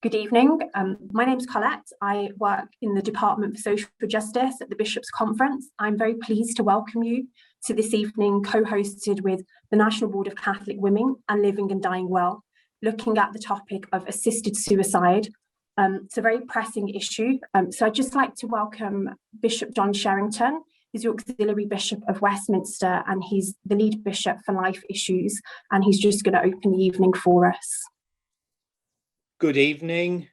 Good evening. My name's Colette. I work in the Department for Social Justice at the Bishops' Conference. I'm very pleased to welcome you to this evening co-hosted with the National Board of Catholic Women and Living and Dying Well, looking at the topic of assisted suicide. It's a very pressing issue. So I'd just like to welcome Bishop John Sherrington. He's the Auxiliary Bishop of Westminster and he's the lead bishop for life issues, and he's just going to open the evening for us. Good evening.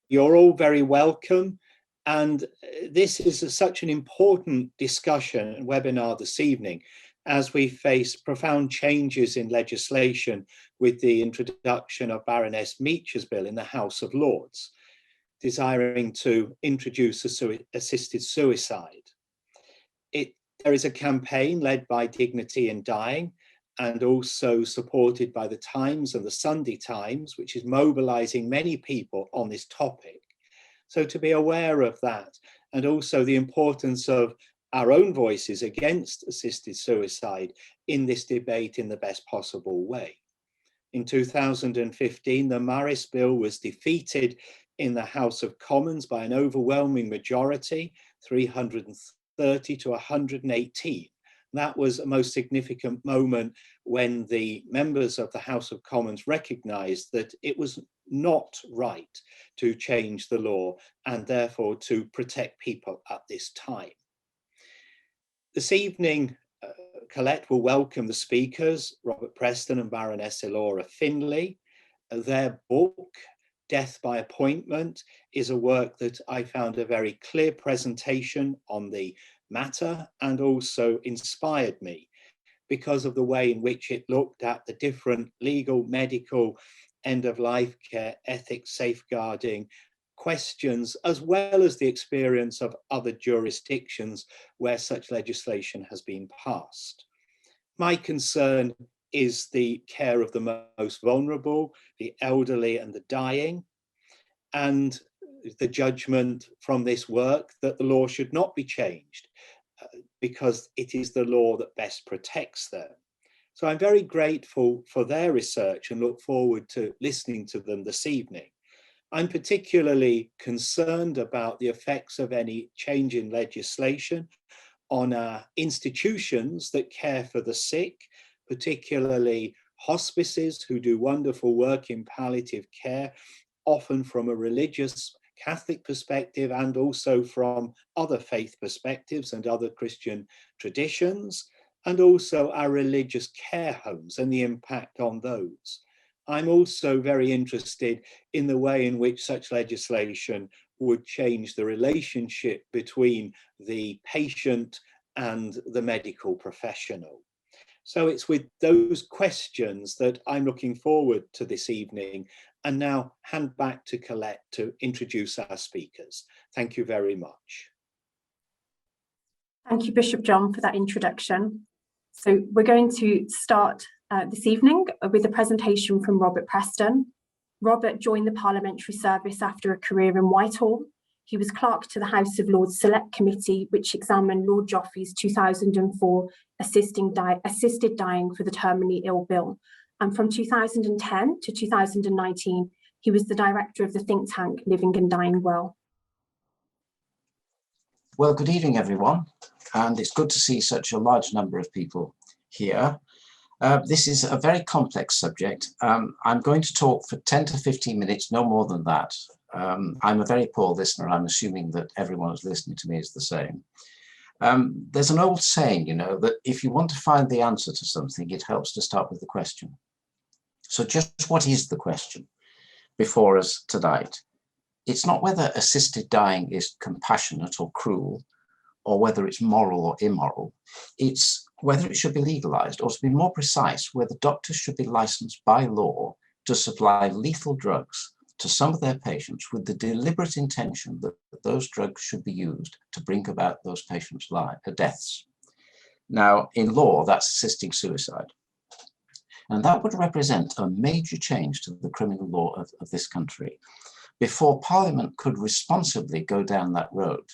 You're all very welcome. And this is such an important discussion and webinar this evening as we face profound changes in legislation with the introduction of Baroness Meach's bill in the House of Lords, desiring to introduce assisted suicide. There is a campaign led by Dignity in Dying and also supported by the Times and the Sunday Times, which is mobilizing many people on this topic. So to be aware of that, and also the importance of our own voices against assisted suicide in this debate in the best possible way. In 2015, the Maris bill was defeated in the House of Commons by an overwhelming majority, 330 to 118. That was a most significant moment when the members of the House of Commons recognised that it was not right to change the law and therefore to protect people at this time. This evening, Colette will welcome the speakers, Robert Preston and Baroness Ilora Finlay. Their book, Death by Appointment, is a work that I found a very clear presentation on the matter and also inspired me because of the way in which it looked at the different legal, medical, end-of-life care, ethics, safeguarding questions, as well as the experience of other jurisdictions where such legislation has been passed. My concern is the care of the most vulnerable, the elderly and the dying, and the judgment from this work that the law should not be changed because it is the law that best protects them. So I'm very grateful for their research and look forward to listening to them this evening. I'm particularly concerned about the effects of any change in legislation on our institutions that care for the sick, particularly hospices who do wonderful work in palliative care, often from a religious Catholic perspective and also from other faith perspectives and other Christian traditions, and also our religious care homes and the impact on those. I'm also very interested in the way in which such legislation would change the relationship between the patient and the medical professional. So it's with those questions that I'm looking forward to this evening, and now hand back to Colette to introduce our speakers. Thank you very much. Thank you, Bishop John, for that introduction. So we're going to start this evening with a presentation from Robert Preston. Robert joined the parliamentary service after a career in Whitehall. He was clerk to the House of Lords Select Committee, which examined Lord Joffrey's 2004 assisted dying for the terminally ill bill. And from 2010 to 2019, he was the director of the think tank Living and Dying Well. Well, good evening, everyone. And it's good to see such a large number of people here. This is a very complex subject. I'm going to talk for 10 to 15 minutes, no more than that. I'm a very poor listener. I'm assuming that everyone who's listening to me is the same. There's an old saying, you know, that if you want to find the answer to something, it helps to start with the question. So just what is the question before us tonight? It's not whether assisted dying is compassionate or cruel, or whether it's moral or immoral. It's whether it should be legalised, or to be more precise, whether doctors should be licensed by law to supply lethal drugs to some of their patients with the deliberate intention that those drugs should be used to bring about those patients' deaths. Now, in law, that's assisting suicide. And that would represent a major change to the criminal law of this country. Before Parliament could responsibly go down that road,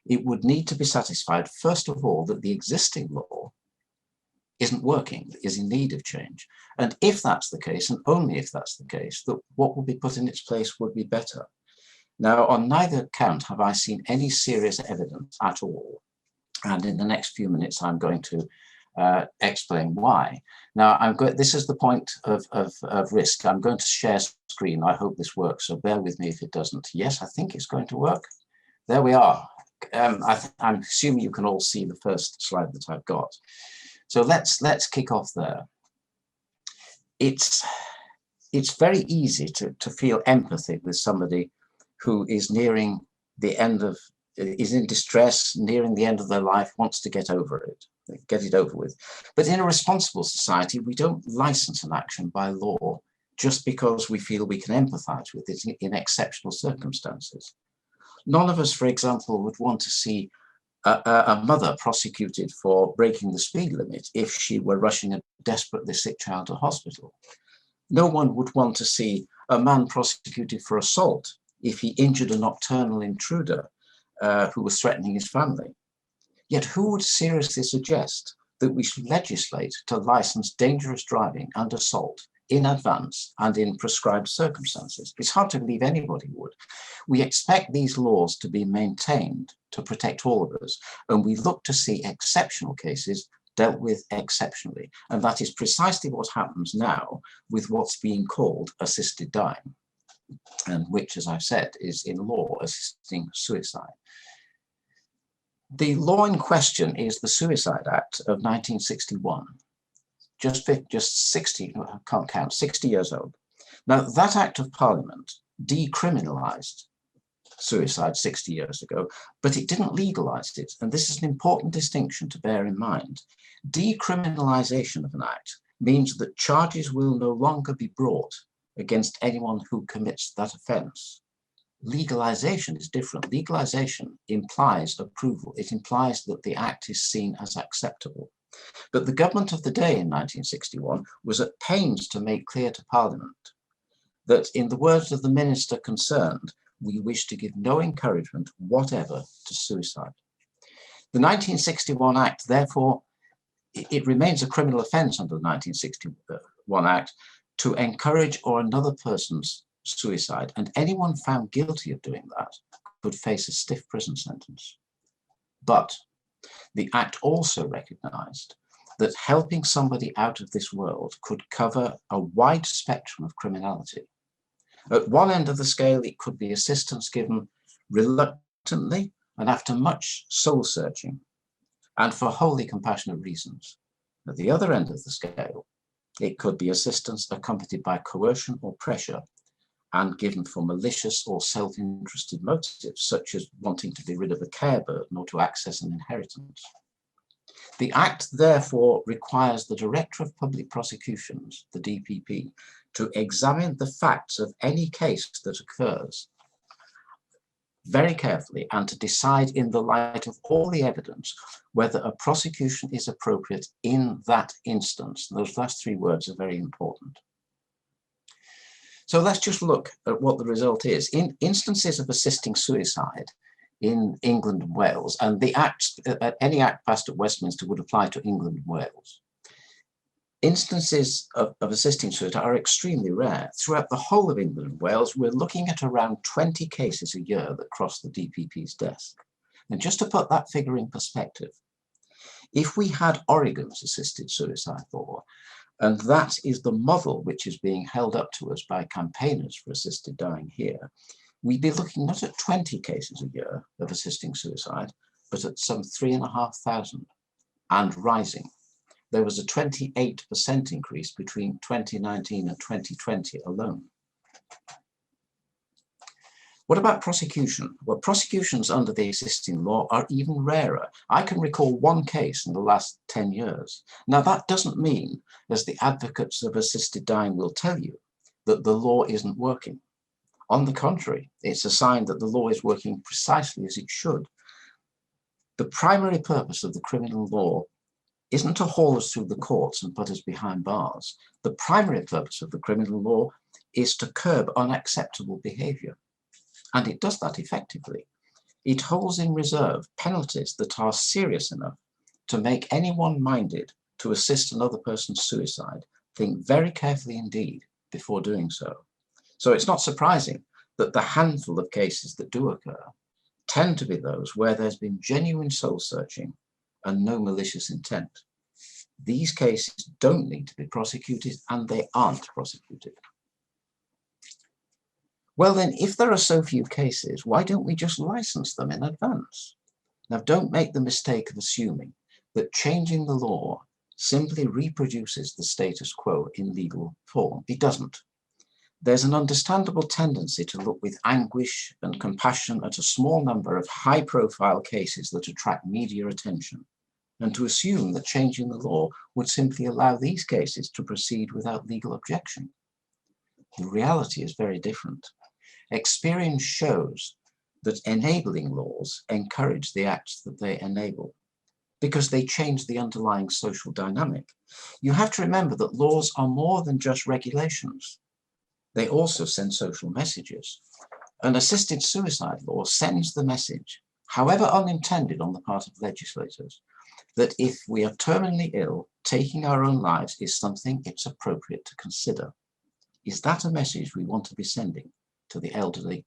it would need to be satisfied, first of all, that the existing law isn't working, is in need of change. And if that's the case, and only if that's the case, that what will be put in its place would be better. Now, on neither count have I seen any serious evidence at all. And in the next few minutes, I'm going to explain why. Now, this is the point of risk. I'm going to share screen. I hope this works, so bear with me if it doesn't. Yes, I think it's going to work. There we are. I'm assuming you can all see the first slide that I've got. So let's kick off there. It's very easy to feel empathy with somebody who is nearing the end of, is in distress, nearing the end of their life, wants to get over it, get it over with. But in a responsible society, we don't license an action by law just because we feel we can empathize with it in exceptional circumstances. None of us, for example, would want to see a mother prosecuted for breaking the speed limit if she were rushing a desperately sick child to hospital. No one would want to see a man prosecuted for assault if he injured a nocturnal intruder who was threatening his family. Yet who would seriously suggest that we should legislate to license dangerous driving and assault in advance and in prescribed circumstances? It's hard to believe anybody would. We expect these laws to be maintained to protect all of us, and we look to see exceptional cases dealt with exceptionally. And that is precisely what happens now with what's being called assisted dying, and which, as I've said, is in law assisting suicide. The law in question is the Suicide Act of 1961. Just 60, I can't count, 60 years old. Now, that Act of Parliament decriminalised suicide 60 years ago, but it didn't legalise it. And this is an important distinction to bear in mind. Decriminalisation of an act means that charges will no longer be brought against anyone who commits that offence. Legalisation is different. Legalisation implies approval. It implies that the act is seen as acceptable. But the government of the day in 1961 was at pains to make clear to Parliament that, in the words of the minister concerned, we wish to give no encouragement whatever to suicide. The 1961 Act, therefore, it remains a criminal offence under the 1961 Act to encourage or another person's suicide, and anyone found guilty of doing that could face a stiff prison sentence. But the Act also recognised that helping somebody out of this world could cover a wide spectrum of criminality. At one end of the scale, it could be assistance given reluctantly and after much soul searching and for wholly compassionate reasons. At the other end of the scale, it could be assistance accompanied by coercion or pressure and given for malicious or self-interested motives, such as wanting to be rid of a care burden or to access an inheritance. The Act therefore requires the Director of Public Prosecutions, the DPP, to examine the facts of any case that occurs very carefully and to decide in the light of all the evidence whether a prosecution is appropriate in that instance. Those last three words are very important. So let's just look at what the result is. In instances of assisting suicide in England and Wales, and the Act, any Act passed at Westminster would apply to England and Wales, instances of assisting suicide are extremely rare. Throughout the whole of England and Wales, we're looking at around 20 cases a year that cross the DPP's desk. And just to put that figure in perspective, if we had Oregon's assisted suicide law, and that is the model which is being held up to us by campaigners for assisted dying here, we'd be looking not at 20 cases a year of assisting suicide, but at some 3,500 and rising. There was a 28% increase between 2019 and 2020 alone. What about prosecution? Well, prosecutions under the existing law are even rarer. I can recall one case in the last 10 years. Now, that doesn't mean, as the advocates of assisted dying will tell you, that the law isn't working. On the contrary, it's a sign that the law is working precisely as it should. The primary purpose of the criminal law isn't to haul us through the courts and put us behind bars. The primary purpose of the criminal law is to curb unacceptable behaviour. And it does that effectively. It holds in reserve penalties that are serious enough to make anyone minded to assist another person's suicide, think very carefully indeed before doing so. So it's not surprising that the handful of cases that do occur tend to be those where there's been genuine soul searching and no malicious intent. These cases don't need to be prosecuted, and they aren't prosecuted. Well then, if there are so few cases, why don't we just license them in advance? Now, don't make the mistake of assuming that changing the law simply reproduces the status quo in legal form. It doesn't. There's an understandable tendency to look with anguish and compassion at a small number of high-profile cases that attract media attention, and to assume that changing the law would simply allow these cases to proceed without legal objection. The reality is very different. Experience shows that enabling laws encourage the acts that they enable, because they change the underlying social dynamic. You have to remember that laws are more than just regulations. They also send social messages. An assisted suicide law sends the message, however unintended on the part of legislators, that if we are terminally ill, taking our own lives is something it's appropriate to consider. Is that a message we want to be sending to the elderly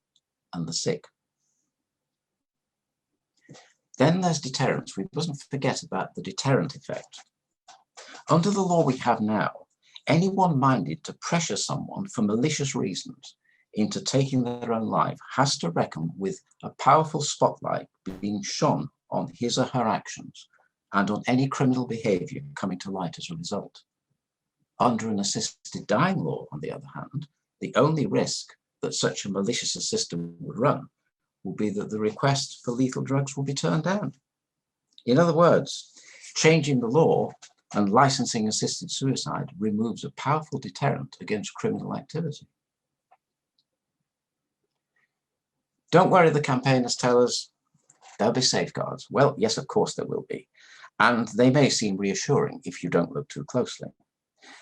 and the sick? Then there's deterrence. We mustn't forget about the deterrent effect. Under the law we have now, anyone minded to pressure someone for malicious reasons into taking their own life has to reckon with a powerful spotlight being shone on his or her actions and on any criminal behavior coming to light as a result. Under an assisted dying law, on the other hand, the only risk that such a malicious assistant would run will be that the request for lethal drugs will be turned down. In other words, changing the law and licensing assisted suicide removes a powerful deterrent against criminal activity. Don't worry, the campaigners tell us there'll be safeguards. Well, yes, of course there will be. And they may seem reassuring if you don't look too closely.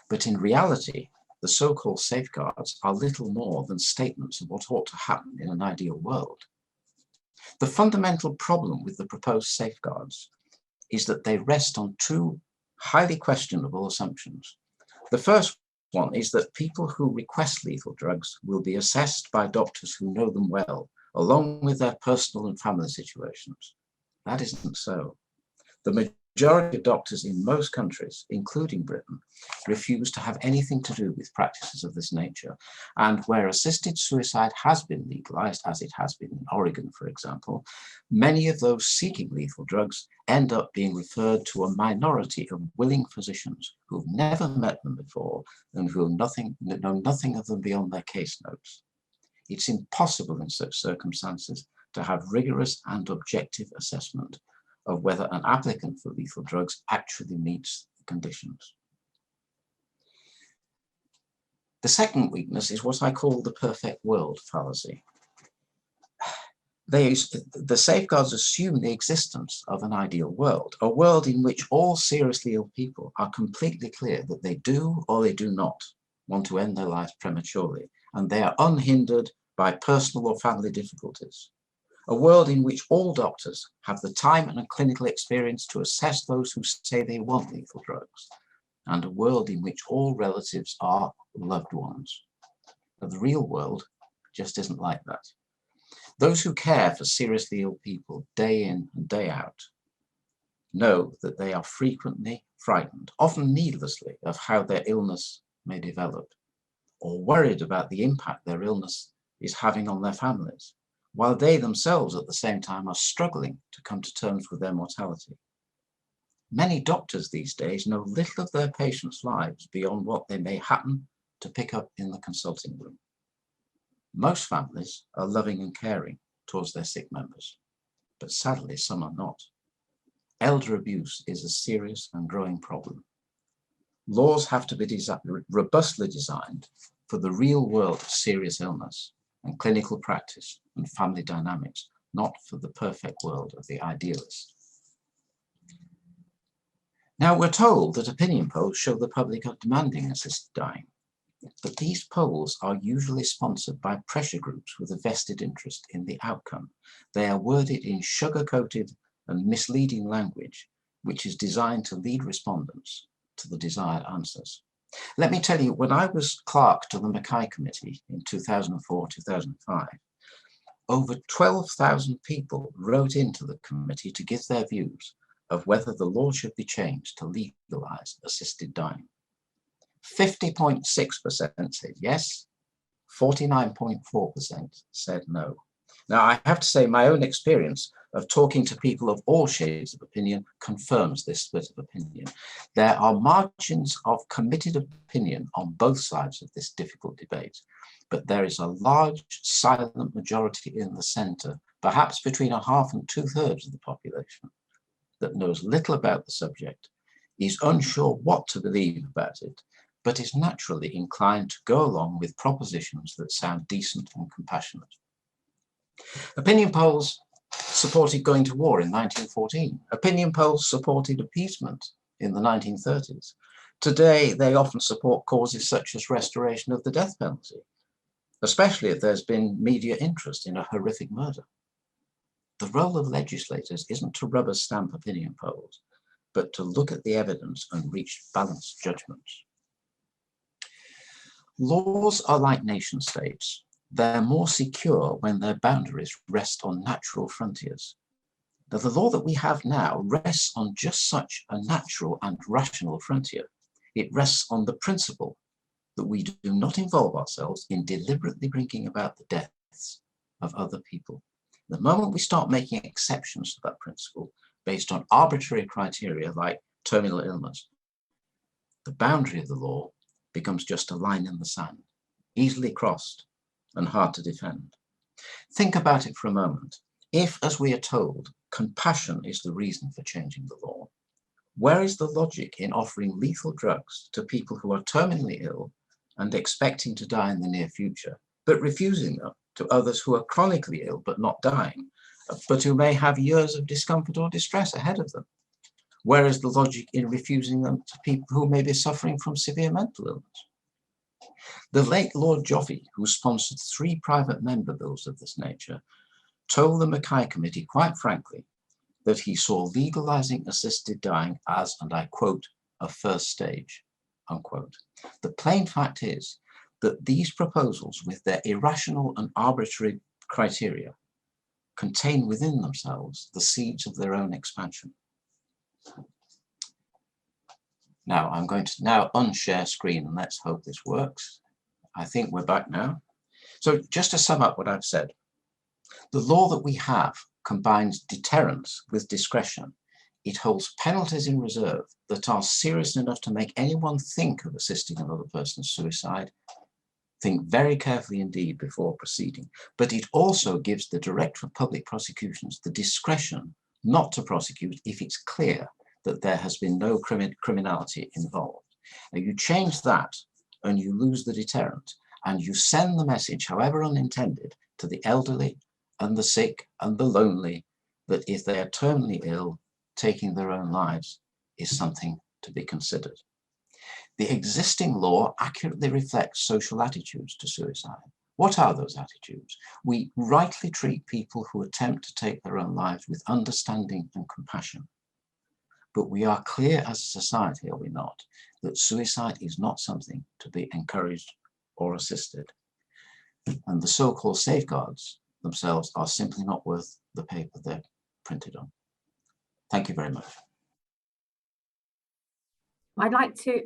But in reality, the so-called safeguards are little more than statements of what ought to happen in an ideal world. The fundamental problem with the proposed safeguards is that they rest on two highly questionable assumptions. The first one is that people who request lethal drugs will be assessed by doctors who know them well, along with their personal and family situations. That isn't so. The majority of doctors in most countries, including Britain, refuse to have anything to do with practices of this nature. And where assisted suicide has been legalized, as it has been in Oregon, for example, many of those seeking lethal drugs end up being referred to a minority of willing physicians who've never met them before and who know nothing of them beyond their case notes. It's impossible in such circumstances to have rigorous and objective assessment of whether an applicant for lethal drugs actually meets the conditions. The second weakness is what I call the perfect world fallacy. The safeguards assume the existence of an ideal world, a world in which all seriously ill people are completely clear that they do or they do not want to end their lives prematurely, and they are unhindered by personal or family difficulties. A world in which all doctors have the time and clinical experience to assess those who say they want lethal drugs, and a world in which all relatives are loved ones. But the real world just isn't like that. Those who care for seriously ill people day in and day out know that they are frequently frightened, often needlessly, of how their illness may develop, or worried about the impact their illness is having on their families, while they themselves at the same time are struggling to come to terms with their mortality. Many doctors these days know little of their patients' lives beyond what they may happen to pick up in the consulting room. Most families are loving and caring towards their sick members, but sadly some are not. Elder abuse is a serious and growing problem. Laws have to be robustly designed for the real world of serious illness and clinical practice and family dynamics, not for the perfect world of the idealist. Now, we're told that opinion polls show the public are demanding assisted dying, but these polls are usually sponsored by pressure groups with a vested interest in the outcome. They are worded in sugar-coated and misleading language, which is designed to lead respondents to the desired answers. Let me tell you, when I was clerk to the Mackay Committee in 2004-2005, over 12,000 people wrote into the committee to give their views of whether the law should be changed to legalise assisted dying. 50.6% said yes, 49.4% said no. Now, I have to say my own experience of talking to people of all shades of opinion confirms this split of opinion. There are margins of committed opinion on both sides of this difficult debate, but there is a large silent majority in the centre, perhaps between a half and 2/3 of the population, that knows little about the subject, is unsure what to believe about it, but is naturally inclined to go along with propositions that sound decent and compassionate. Opinion polls supported going to war in 1914. Opinion polls supported appeasement in the 1930s. Today, they often support causes such as restoration of the death penalty, especially if there's been media interest in a horrific murder. The role of legislators isn't to rubber stamp opinion polls, but to look at the evidence and reach balanced judgments. Laws are like nation states. They're more secure when their boundaries rest on natural frontiers. Now, the law that we have now rests on just such a natural and rational frontier. It rests on the principle that we do not involve ourselves in deliberately bringing about the deaths of other people. The moment we start making exceptions to that principle based on arbitrary criteria like terminal illness, the boundary of the law becomes just a line in the sand, easily crossed and hard to defend. Think about it for a moment. If, as we are told, compassion is the reason for changing the law, where is the logic in offering lethal drugs to people who are terminally ill and expecting to die in the near future, but refusing them to others who are chronically ill but not dying, but who may have years of discomfort or distress ahead of them? Where is the logic in refusing them to people who may be suffering from severe mental illness? The late Lord Joffe, who sponsored 3 private member bills of this nature, told the Mackay Committee quite frankly that he saw legalising assisted dying as, and I quote, a first stage, unquote. The plain fact is that these proposals, with their irrational and arbitrary criteria, contain within themselves the seeds of their own expansion. Now, I'm going to now unshare screen and let's hope this works. I think we're back now. So just to sum up what I've said, the law that we have combines deterrence with discretion. It holds penalties in reserve that are serious enough to make anyone think of assisting another person's suicide, think very carefully indeed before proceeding. But it also gives the Director of Public Prosecutions the discretion not to prosecute if it's clear that there has been no criminality involved. Now, you change that and you lose the deterrent, and you send the message, however unintended, to the elderly and the sick and the lonely, that if they are terminally ill, taking their own lives is something to be considered. The existing law accurately reflects social attitudes to suicide. What are those attitudes? We rightly treat people who attempt to take their own lives with understanding and compassion. But we are clear as a society, are we not, that suicide is not something to be encouraged or assisted. And the so-called safeguards themselves are simply not worth the paper they're printed on. Thank you very much. I'd like to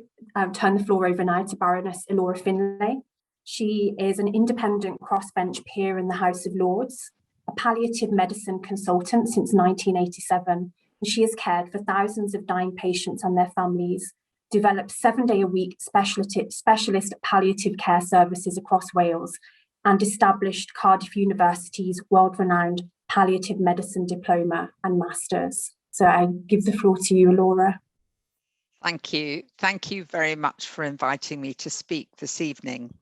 turn the floor over now to Baroness Ilora Finlay. She is an independent crossbench peer in the House of Lords, a palliative medicine consultant since 1987, and she has cared for thousands of dying patients and their families, developed 7-day-a-week specialist palliative care services across Wales, and established Cardiff University's world-renowned palliative medicine diploma and masters. So I give the floor to you, Ilora. Thank you. Thank you very much for inviting me to speak this evening.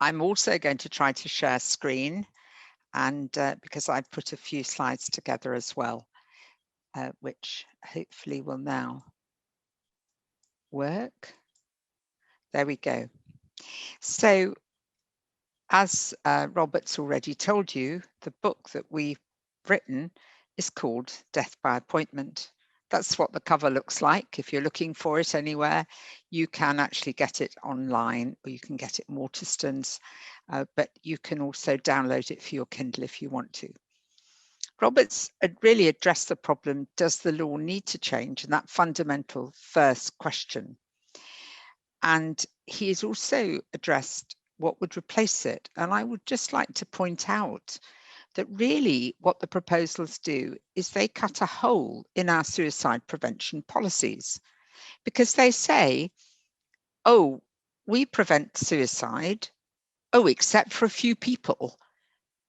I'm also going to try to share screen, and because I've put a few slides together as well, which hopefully will now work. There we go. So, as Robert's already told you, the book that we've written is called Death by Appointment, That's what the cover looks like. If you're looking for it anywhere, you can actually get it online, or you can get it in Waterstones, but you can also download it for your Kindle if you want to. Roberts really addressed the problem, does the law need to change? And that fundamental first question. And he has also addressed what would replace it. And I would just like to point out that really what the proposals do is they cut a hole in our suicide prevention policies, because they say, oh, we prevent suicide, oh, except for a few people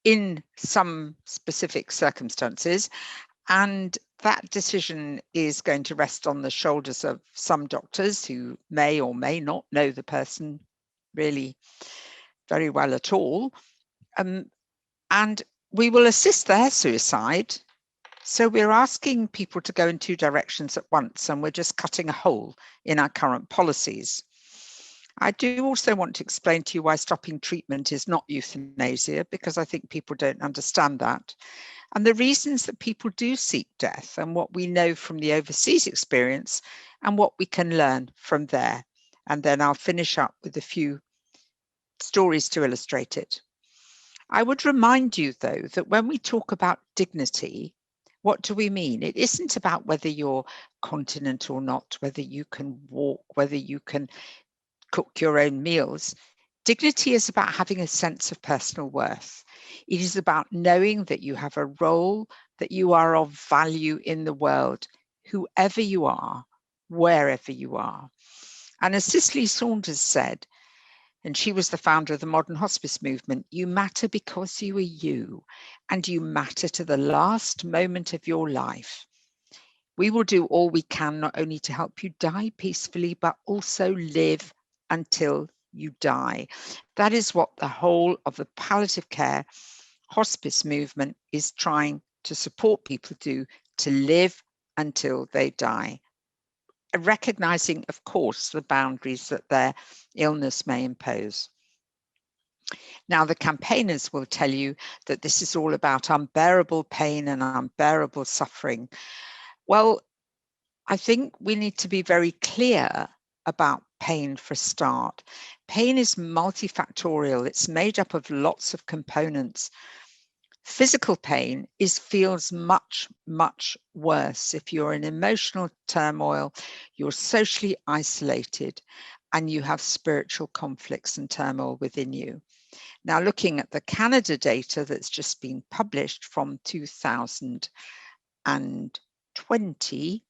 in some specific circumstances. And that decision is going to rest on the shoulders of some doctors who may or may not know the person really very well at all. And we will assist their suicide. So we're asking people to go in two directions at once, and we're just cutting a hole in our current policies. I do also want to explain to you why stopping treatment is not euthanasia, because I think people don't understand that. And the reasons that people do seek death, and what we know from the overseas experience and what we can learn from there. And then I'll finish up with a few stories to illustrate it. I would remind you, though, that when we talk about dignity, what do we mean? It isn't about whether you're continent or not, whether you can walk, whether you can cook your own meals. Dignity is about having a sense of personal worth. It is about knowing that you have a role, that you are of value in the world, whoever you are, wherever you are. And as Cicely Saunders said, and she was the founder of the modern hospice movement, you matter because you are you, and you matter to the last moment of your life. We will do all we can, not only to help you die peacefully, but also live until you die. That is what the whole of the palliative care hospice movement is trying to support people do, to live until they die. Recognizing, of course, the boundaries that their illness may impose. Now, the campaigners will tell you that this is all about unbearable pain and unbearable suffering. Well, I think we need to be very clear about pain for a start. Pain is multifactorial. It's made up of lots of components. Physical pain feels much, much worse if you're in emotional turmoil, you're socially isolated, and you have spiritual conflicts and turmoil within you. Now, looking at the Canada data that's just been published from 2020,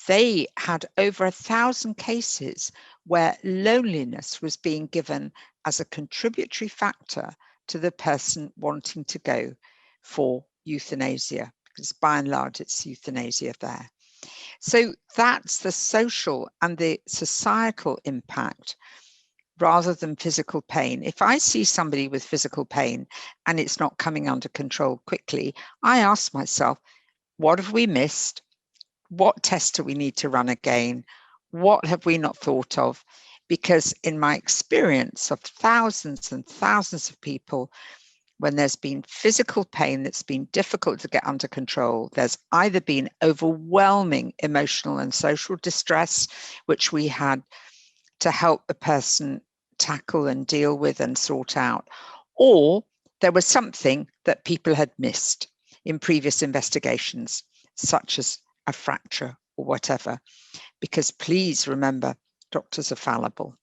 they had over 1,000 cases where loneliness was being given as a contributory factor to the person wanting to go for euthanasia, because by and large it's euthanasia there. So that's the social and the societal impact rather than physical pain. If I see somebody with physical pain and it's not coming under control quickly, I ask myself, what have we missed? What tests do we need to run again? What have we not thought of? Because in my experience of thousands and thousands of people, when there's been physical pain that's been difficult to get under control, there's either been overwhelming emotional and social distress, which we had to help the person tackle and deal with and sort out, or there was something that people had missed in previous investigations, such as a fracture or whatever, because please remember, doctors are fallible.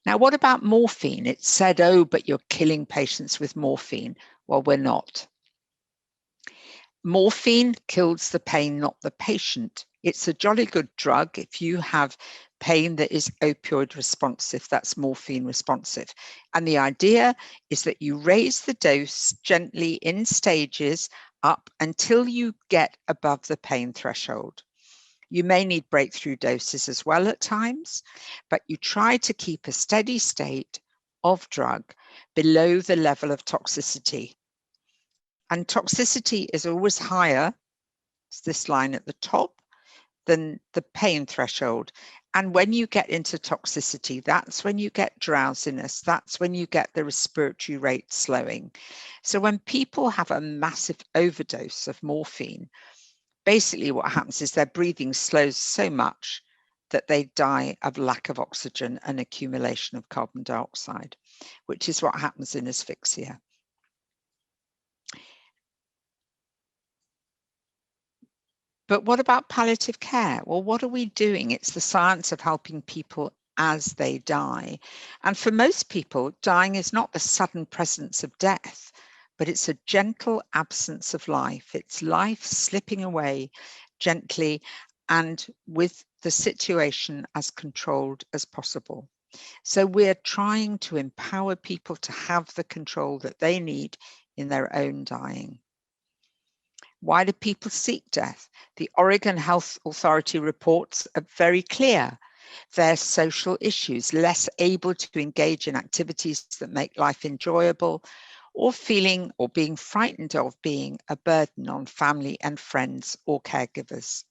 Now, what about morphine? It's said, oh, but you're killing patients with morphine. Well, we're not. Morphine kills the pain, not the patient. It's a jolly good drug if you have pain that is opioid responsive, that's morphine responsive. And the idea is that you raise the dose gently in stages up until you get above the pain threshold. You may need breakthrough doses as well at times, but you try to keep a steady state of drug below the level of toxicity. And toxicity is always higher, it's this line at the top, than the pain threshold. And when you get into toxicity, that's when you get drowsiness, that's when you get the respiratory rate slowing. So when people have a massive overdose of morphine, basically what happens is their breathing slows so much that they die of lack of oxygen and accumulation of carbon dioxide, which is what happens in asphyxia. But what about palliative care? Well, what are we doing? It's the science of helping people as they die. And for most people, dying is not the sudden presence of death, but it's a gentle absence of life. It's life slipping away gently and with the situation as controlled as possible. So we're trying to empower people to have the control that they need in their own dying. Why do people seek death? The Oregon Health Authority reports are very clear. Their social issues, less able to engage in activities that make life enjoyable, or feeling or being frightened of being a burden on family and friends or caregivers.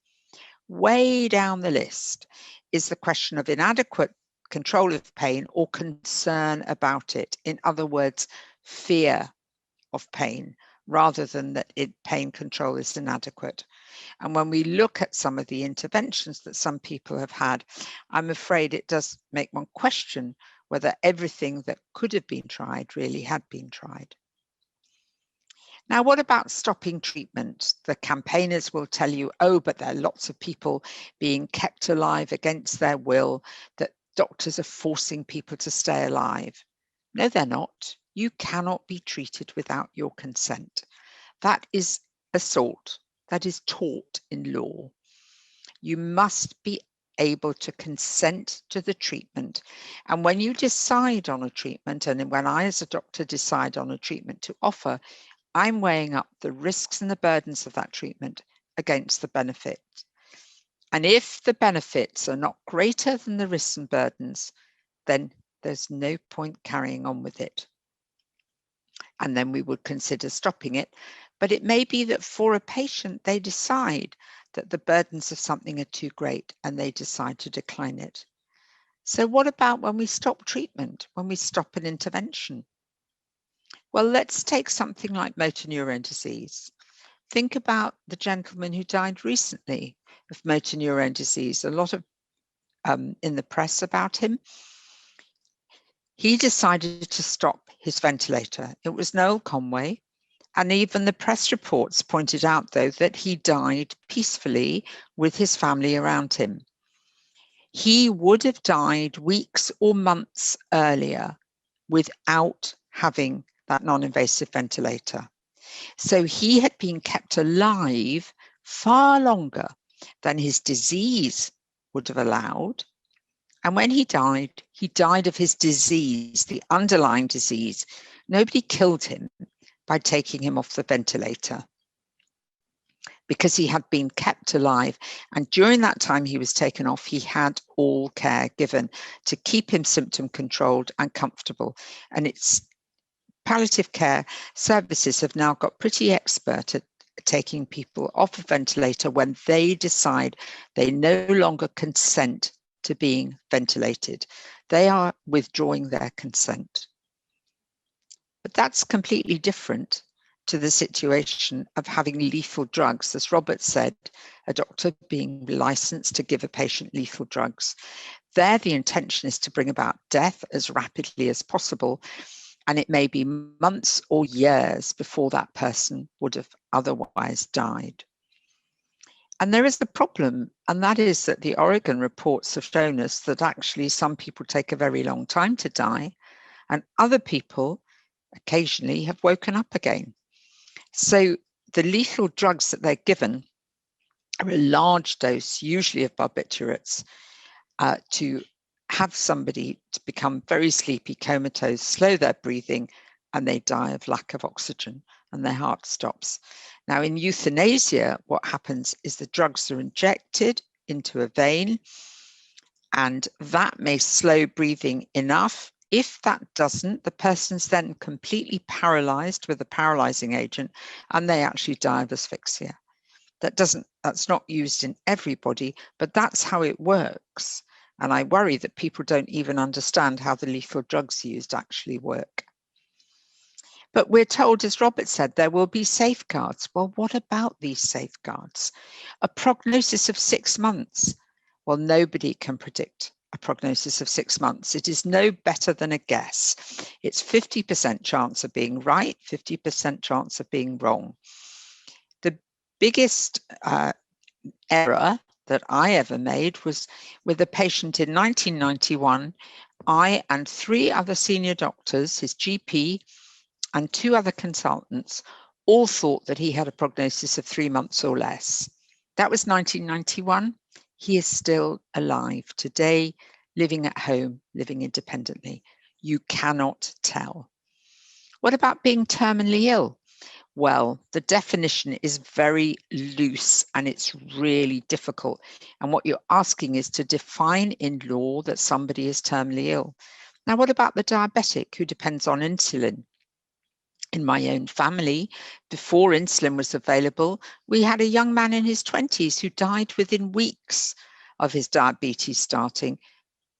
Way down the list is the question of inadequate control of pain or concern about it. In other words, fear of pain, rather than that pain control is inadequate. And when we look at some of the interventions that some people have had, I'm afraid it does make one question whether everything that could have been tried really had been tried. Now, what about stopping treatment? The campaigners will tell you, oh, but there are lots of people being kept alive against their will, that doctors are forcing people to stay alive. No, they're not. You cannot be treated without your consent. That is assault. That is taught in law. You must be able to consent to the treatment. And when you decide on a treatment, and when I as a doctor decide on a treatment to offer, I'm weighing up the risks and the burdens of that treatment against the benefits. And if the benefits are not greater than the risks and burdens, then there's no point carrying on with it. And then we would consider stopping it. But it may be that for a patient, they decide that the burdens of something are too great and they decide to decline it. So what about when we stop treatment, when we stop an intervention? Well, let's take something like motor neurone disease. Think about the gentleman who died recently of motor neurone disease. A lot of in the press about him. He decided to stop his ventilator. It was Noel Conway. And even the press reports pointed out, though, that he died peacefully with his family around him. He would have died weeks or months earlier without having that non-invasive ventilator. So he had been kept alive far longer than his disease would have allowed. And when he died of his disease, the underlying disease. Nobody killed him by taking him off the ventilator because he had been kept alive. And during that time he was taken off, he had all care given to keep him symptom controlled and comfortable. And it's palliative care services have now got pretty expert at taking people off a ventilator when they decide they no longer consent to being ventilated. They are withdrawing their consent. But that's completely different to the situation of having lethal drugs. As Robert said, a doctor being licensed to give a patient lethal drugs. There, the intention is to bring about death as rapidly as possible, and it may be months or years before that person would have otherwise died. And there is the problem, and that is that the Oregon reports have shown us that actually some people take a very long time to die, and other people occasionally have woken up again. So the lethal drugs that they're given are a large dose, usually of barbiturates, to have somebody to become very sleepy, comatose, slow their breathing, and they die of lack of oxygen and their heart stops. Now in euthanasia, what happens is the drugs are injected into a vein, and that may slow breathing enough. If that doesn't, the person's then completely paralyzed with a paralyzing agent, and they actually die of asphyxia. That's not used in everybody, but that's how it works. And I worry that people don't even understand how the lethal drugs used actually work. But we're told, as Robert said, there will be safeguards. Well, what about these safeguards? A prognosis of 6 months. Well, nobody can predict a prognosis of 6 months. It is no better than a guess. It's 50% chance of being right, 50% chance of being wrong. The biggest error that I ever made was with a patient in 1991. I and 3 other senior doctors, his GP and 2 other consultants, all thought that he had a prognosis of 3 months or less. That was 1991. He is still alive today, living at home, living independently. You cannot tell. What about being terminally ill? Well, the definition is very loose and it's really difficult. And what you're asking is to define in law that somebody is terminally ill. Now, what about the diabetic who depends on insulin? In my own family, before insulin was available, we had a young man in his 20s who died within weeks of his diabetes starting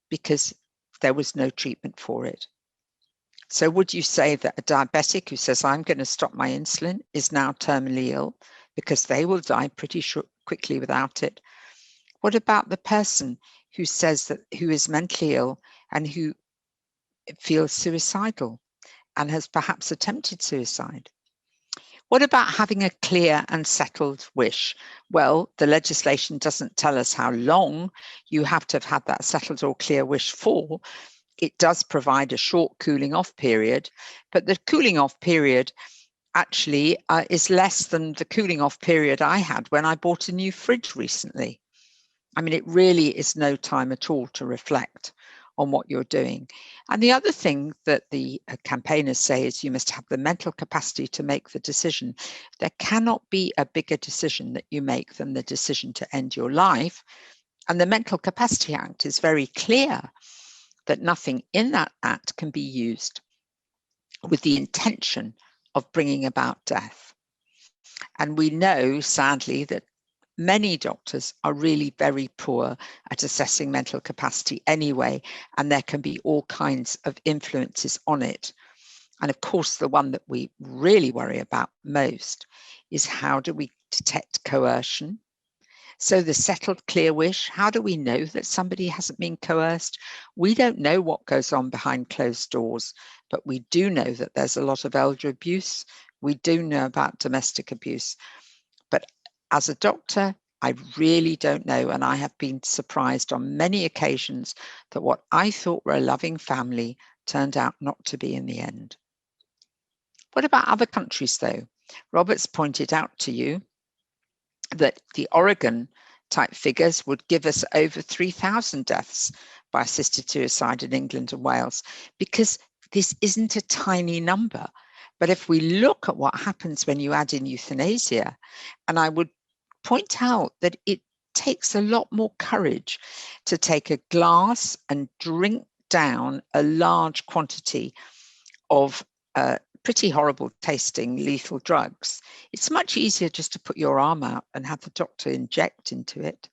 because there was no treatment for it. So would you say that a diabetic who says, I'm going to stop my insulin, is now terminally ill because they will die pretty quickly without it? What about the person who says that, who is mentally ill and who feels suicidal and has perhaps attempted suicide? What about having a clear and settled wish? Well, the legislation doesn't tell us how long you have to have had that settled or clear wish for. It does provide a short cooling off period, but the cooling off period actually is less than the cooling off period I had when I bought a new fridge recently. I mean, it really is no time at all to reflect on what you're doing. And the other thing that the campaigners say is you must have the mental capacity to make the decision. There cannot be a bigger decision that you make than the decision to end your life. And the Mental Capacity Act is very clear that nothing in that act can be used with the intention of bringing about death. And we know, sadly, that many doctors are really very poor at assessing mental capacity anyway, and there can be all kinds of influences on it. And of course, the one that we really worry about most is how do we detect coercion? So the settled clear wish, how do we know that somebody hasn't been coerced? We don't know what goes on behind closed doors, but we do know that there's a lot of elder abuse. We do know about domestic abuse. But as a doctor, I really don't know. And I have been surprised on many occasions that what I thought were a loving family turned out not to be in the end. What about other countries though? Robert's pointed out to you that the Oregon type figures would give us over 3,000 deaths by assisted suicide in England and Wales, because this isn't a tiny number. But if we look at what happens when you add in euthanasia, and I would point out that it takes a lot more courage to take a glass and drink down a large quantity of pretty horrible tasting lethal drugs. It's much easier just to put your arm out and have the doctor inject into it.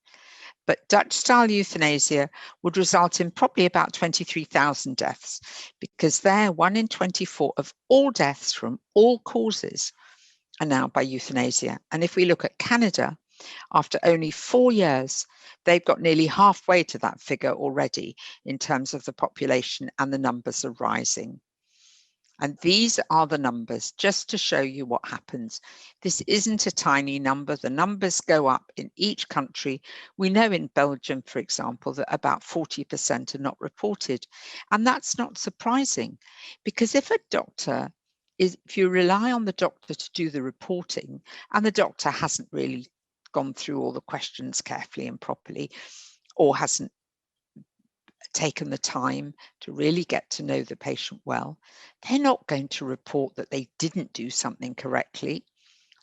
But Dutch style euthanasia would result in probably about 23,000 deaths, because there 1 in 24 of all deaths from all causes are now by euthanasia. And if we look at Canada, after only 4 years, they've got nearly halfway to that figure already in terms of the population, and the numbers are rising. And these are the numbers just to show you what happens. This isn't a tiny number. The numbers go up in each country. We know in Belgium, for example, that about 40% are not reported. And that's not surprising, because if you rely on the doctor to do the reporting, and the doctor hasn't really gone through all the questions carefully and properly, or hasn't taken the time to really get to know the patient well, they're not going to report that they didn't do something correctly.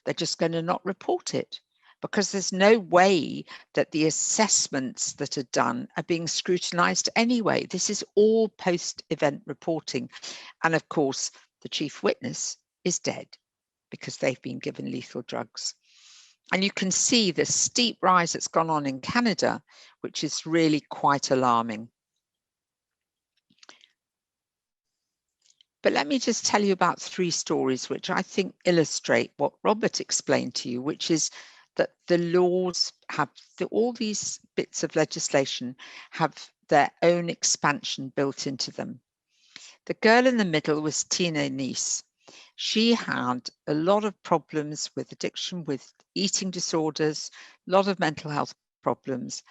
They're just going to not report it, because there's no way that the assessments that are done are being scrutinized anyway. This is all post-event reporting. And of course, the chief witness is dead because they've been given lethal drugs. And you can see the steep rise that's gone on in Canada, which is really quite alarming. But let me just tell you about 3 stories which I think illustrate what Robert explained to you, which is that the laws have, all these bits of legislation have their own expansion built into them. The girl in the middle was Tina Nice. She had a lot of problems with addiction, with eating disorders, a lot of mental health problems.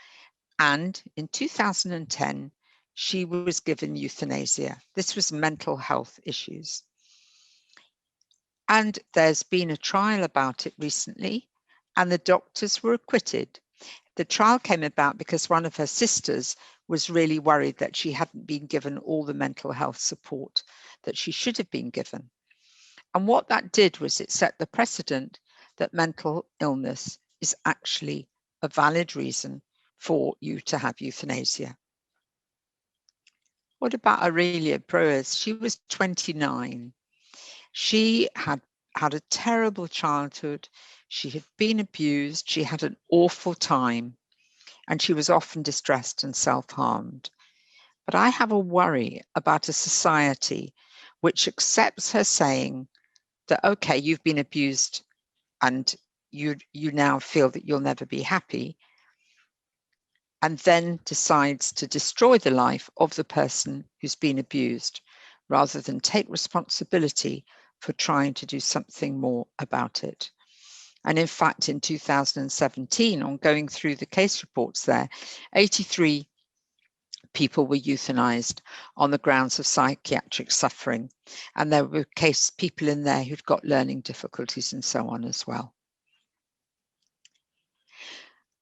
And in 2010, she was given euthanasia. This was mental health issues. And there's been a trial about it recently, and the doctors were acquitted. The trial came about because one of her sisters was really worried that she hadn't been given all the mental health support that she should have been given. And what that did was it set the precedent that mental illness is actually a valid reason for you to have euthanasia. What about Aurelia Breuers? She was 29. She had had a terrible childhood. She had been abused. She had an awful time, and she was often distressed and self-harmed. But I have a worry about a society which accepts her saying that, okay, you've been abused and you now feel that you'll never be happy, and then decides to destroy the life of the person who's been abused, rather than take responsibility for trying to do something more about it. And in fact, in 2017, on going through the case reports there, 83 people were euthanized on the grounds of psychiatric suffering. And there were people in there who'd got learning difficulties and so on as well.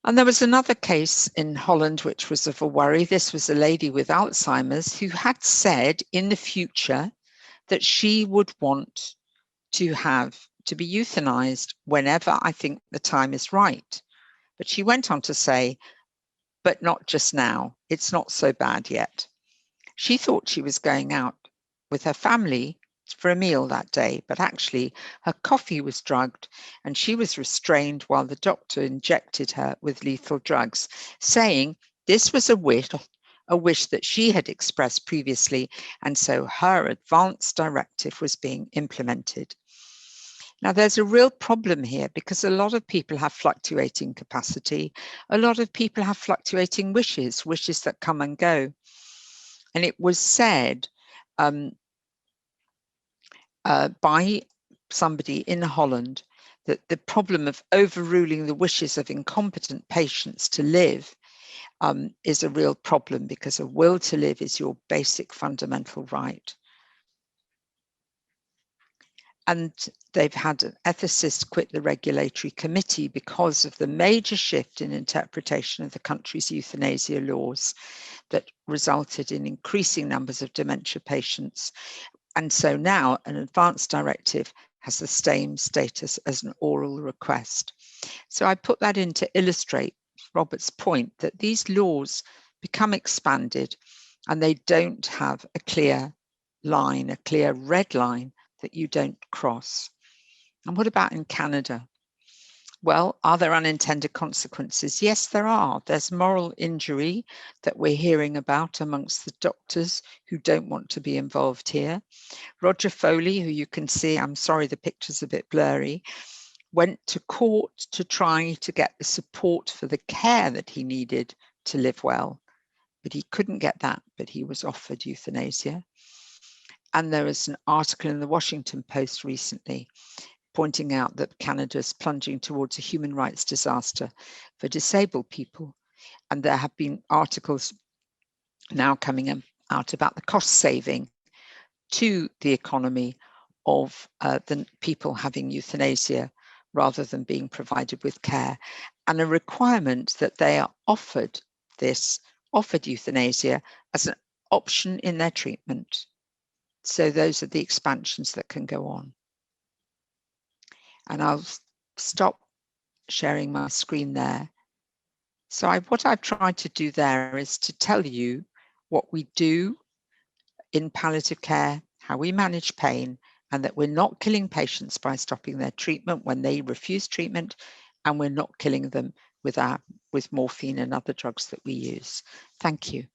And there was another case in Holland, which was of a worry. This was a lady with Alzheimer's who had said in the future that she would want to be euthanized whenever I think the time is right. But she went on to say, but not just now. It's not so bad yet. She thought she was going out with her family for a meal that day, but actually her coffee was drugged and she was restrained while the doctor injected her with lethal drugs, saying this was a wish that she had expressed previously, and so her advance directive was being implemented. Now, there's a real problem here because a lot of people have fluctuating capacity. A lot of people have fluctuating wishes that come and go. And it was said by somebody in Holland that the problem of overruling the wishes of incompetent patients to live is a real problem, because a will to live is your basic fundamental right. And they've had an ethicist quit the regulatory committee because of the major shift in interpretation of the country's euthanasia laws that resulted in increasing numbers of dementia patients. And so now an advance directive has the same status as an oral request. So I put that in to illustrate Robert's point that these laws become expanded and they don't have a clear line, a clear red line that you don't cross. And what about in Canada? Well, are there unintended consequences? Yes, there are. There's moral injury that we're hearing about amongst the doctors who don't want to be involved here. Roger Foley, who you can see, I'm sorry, the picture's a bit blurry, went to court to try to get the support for the care that he needed to live well, but he couldn't get that, but he was offered euthanasia. And there was an article in the Washington Post recently pointing out that Canada is plunging towards a human rights disaster for disabled people. And there have been articles now coming out about the cost saving to the economy of the people having euthanasia rather than being provided with care, and a requirement that they are offered euthanasia as an option in their treatment. So those are the expansions that can go on. And I'll stop sharing my screen there. So what I've tried to do there is to tell you what we do in palliative care, how we manage pain, and that we're not killing patients by stopping their treatment when they refuse treatment, and we're not killing them with morphine and other drugs that we use. Thank you.